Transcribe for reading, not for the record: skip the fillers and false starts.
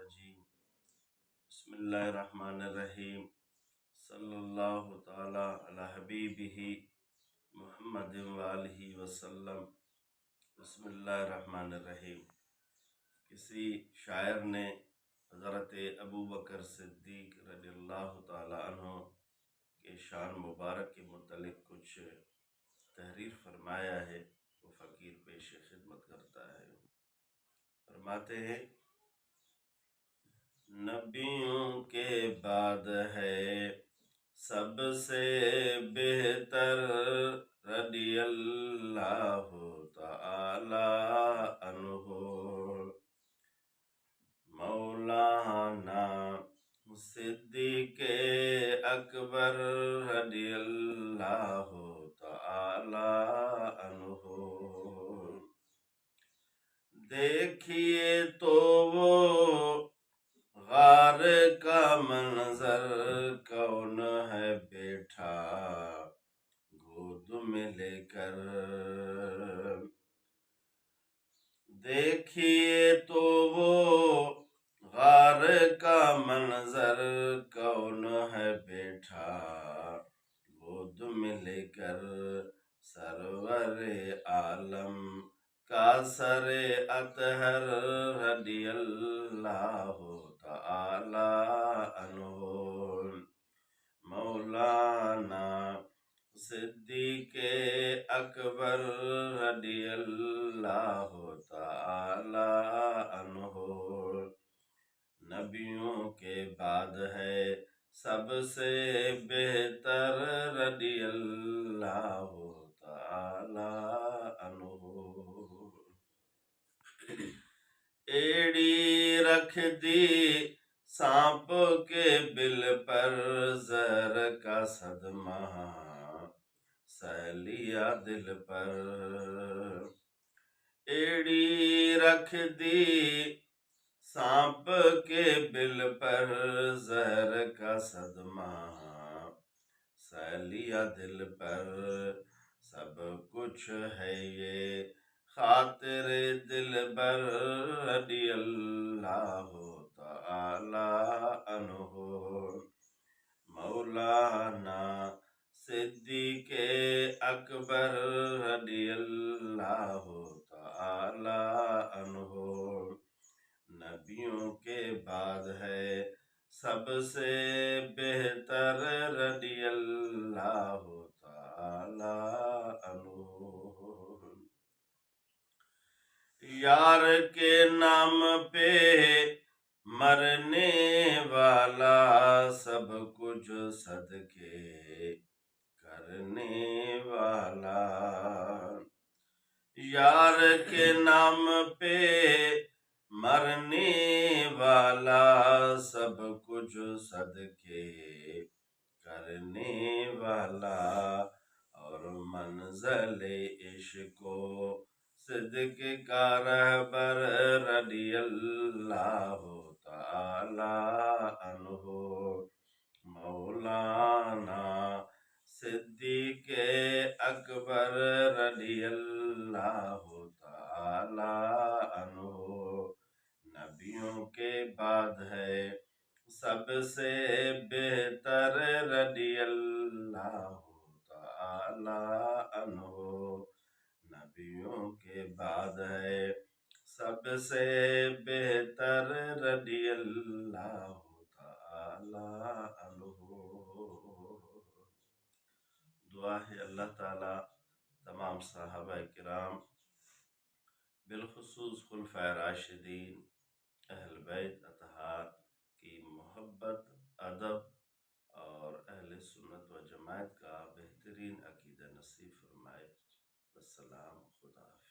الرجیم بسم اللہ الرحمن الرحیم صلی اللہ تعالی علی حبیبہ محمد وآلہ وسلم۔ بسم اللہ الرحمن الرحیم۔ کسی شاعر نے حضرت ابو بکر صدیق رضی اللہ تعالی عنہ کے شان مبارک کے متعلق کچھ تحریر فرمایا ہے، وہ فقیر پیش خدمت کرتا ہے۔ فرماتے ہیں: نبیوں کے بعد ہے سب سے بہتر رضی اللہ تعالی عنہ مولانا صدیق اکبر رضی اللہ تعالی عنہ۔ دیکھیے تو وہ غار کا منظر، کون ہے بیٹھا گود میں لے کر۔ دیکھیے تو وہ غار کا منظر، کون ہے بیٹھا گود میں لے کر۔ سرور عالم کا سر اطہر رضی اللہ تعالی عنہ مولانا صدیق اکبر رضی اللہ تعالی عنہ۔ نبیوں کے بعد ہے سب سے بہتر رضی اللہ تعالی عنہ۔ ایڑی رکھ دی سانپ کے بل پر، زہر کا صدمہ سہ لیا دل پر۔ ایڑی رکھ دی سانپ کے بل پر، زہر کا صدمہ سہ لیا دل پر۔ سب کچھ ہے یہ خاطر دلبر رضی اللہ تعالی عنہ مولانا صدیق اکبر رضی اللہ تعالی عنہ۔ نبیوں کے بعد ہے سب سے بہتر رضی اللہ تعالی عنہ۔ یار کے نام پہ مرنے والا، سب کچھ صدقے کرنے والا۔ یار کے نام پہ مرنے والا، سب کچھ صدقے کرنے والا۔ اور منزل عشق و صدق کا رہبر رضی اللہ تعالی عنہ مولانا صدیق اکبر رضی اللہ تعالی عنہ۔ نبیوں کے بعد ہے سب سے بہتر رضی اللہ تعالی عنہ۔ نبیوں کے بعد ہے سب سے بہتر رضی اللہ تعالی عنہ۔ دعا ہے اللہ تعالی تمام صحابہ کرام، بالخصوص خلفائے راشدین، اہل بیت اطہار کی محبت، ادب اور اہل سنت و جماعت کا بہترین عقیدہ نصیب فرمائے۔ والسلام، خدا حافظ۔